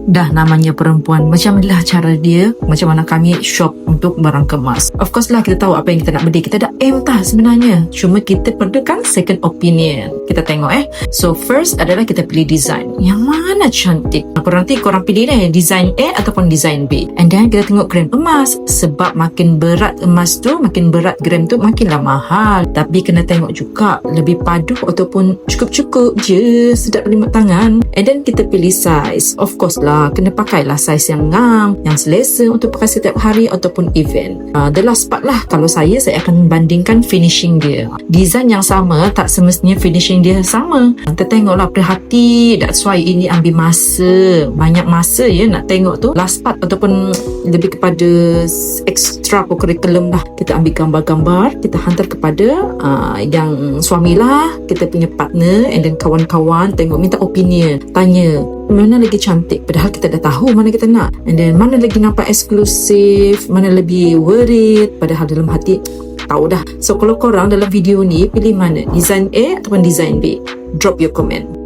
Dah namanya perempuan, macam inilah cara dia, macam mana kami shop untuk barang kemas. Of course lah, kita tahu apa yang kita nak beli. Kita dah aim tah sebenarnya, cuma kita perlukan second opinion. Kita tengok So first adalah kita pilih design yang mana cantik. Korang pilih design A ataupun design B. And then kita tengok gram emas, sebab makin berat emas tu, makin berat gram tu, makinlah mahal. Tapi kena tengok juga lebih paduh ataupun cukup-cukup je, sedap lima tangan. And then kita pilih size. Of course lah, kena pakailah size yang ngam, yang selesa untuk pakai setiap hari ataupun event. The last part lah, kalau saya akan bandingkan finishing dia. Design yang sama tak semestinya finishing dia sama. Kita tengoklah, perhati. That's why ini ambil masa, banyak masa nak tengok tu last part, ataupun lebih kepada extra curriculum lah. Kita ambil gambar-gambar, kita hantar kepada yang suami lah, kita punya partner, and then kawan-kawan, tengok, minta opinion, tanya mana lagi cantik, padahal kita dah tahu mana kita nak, and then mana lagi nampak eksklusif, mana lebih worth it, padahal dalam hati tahu dah. So kalau korang dalam video ni pilih mana, design A ataupun design B? Drop your comment.